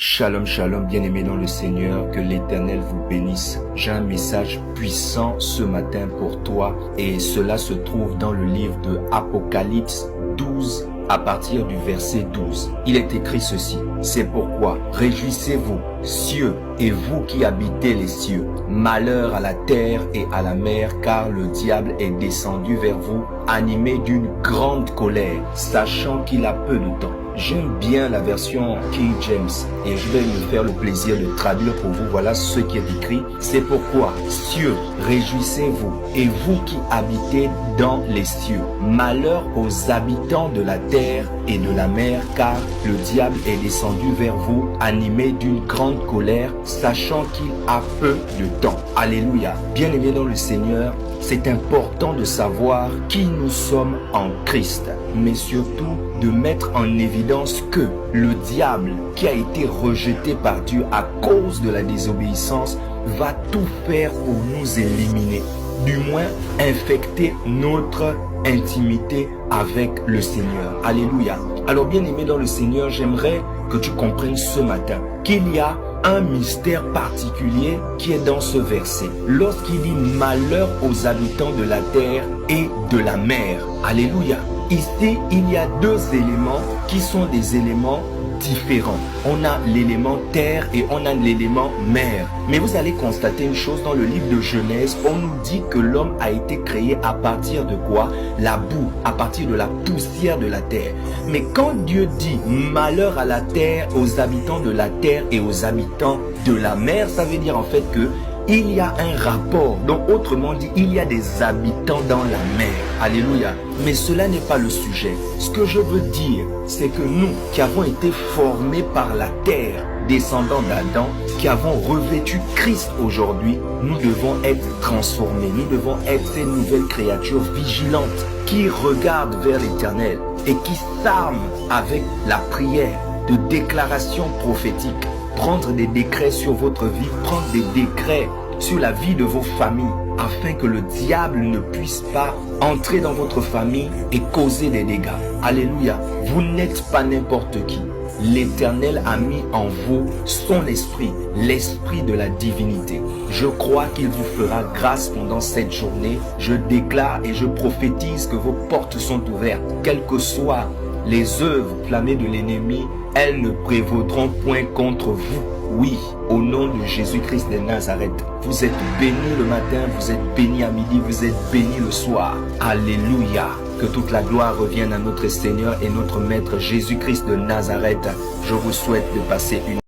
Shalom, shalom, bien-aimés dans le Seigneur, que l'Éternel vous bénisse. J'ai un message puissant ce matin pour toi et cela se trouve dans le livre de Apocalypse 12 à partir du verset 12. Il est écrit ceci: c'est pourquoi réjouissez-vous, cieux, et vous qui habitez les cieux. Malheur à la terre et à la mer, car le diable est descendu vers vous, animé d'une grande colère, sachant qu'il a peu de temps. J'aime bien la version King James et je vais me faire le plaisir de traduire pour vous. Voilà ce qui est écrit. C'est pourquoi, cieux, réjouissez-vous, et vous qui habitez dans les cieux. Malheur aux habitants de la terre et de la mer, car le diable est descendu vers vous, animé d'une grande colère, sachant qu'il a peu de temps. Alléluia. Bien-aimés dans le Seigneur, c'est important de savoir qui nous sommes en Christ, mais surtout de mettre en évidence que le diable, qui a été rejeté par Dieu à cause de la désobéissance, va tout faire pour nous éliminer, du moins infecter notre intimité avec le Seigneur. Alléluia. Alors bien-aimé dans le Seigneur, j'aimerais que tu comprennes ce matin qu'il y a un mystère particulier qui est dans ce verset. Lorsqu'il dit malheur aux habitants de la terre et de la mer. Alléluia. Ici, il y a deux éléments qui sont des éléments différents. On a l'élément terre et on a l'élément mer. Mais vous allez constater une chose dans le livre de Genèse, on nous dit que l'homme a été créé à partir de quoi? La boue, à partir de la poussière de la terre. Mais quand Dieu dit malheur à la terre, aux habitants de la terre et aux habitants de la mer, ça veut dire en fait que il y a un rapport. Donc autrement dit, il y a des habitants dans la mer. Alléluia. Mais cela n'est pas le sujet. Ce que je veux dire, c'est que nous qui avons été formés par la terre, descendants d'Adam, qui avons revêtu Christ aujourd'hui, nous devons être transformés. Nous devons être ces nouvelles créatures vigilantes qui regardent vers l'Éternel et qui s'arment avec la prière de déclaration prophétique. Prendre des décrets sur votre vie, prendre des décrets sur la vie de vos familles, afin que le diable ne puisse pas entrer dans votre famille et causer des dégâts. Alléluia. Vous n'êtes pas n'importe qui. L'Éternel a mis en vous son esprit, l'esprit de la divinité. Je crois qu'il vous fera grâce pendant cette journée. Je déclare et je prophétise que vos portes sont ouvertes, quelles que soient les œuvres flammées de l'ennemi, elles ne prévaudront point contre vous. Oui, au nom de Jésus-Christ de Nazareth, vous êtes bénis le matin, vous êtes bénis à midi, vous êtes bénis le soir. Alléluia. Que toute la gloire revienne à notre Seigneur et notre Maître Jésus-Christ de Nazareth. Je vous souhaite de passer une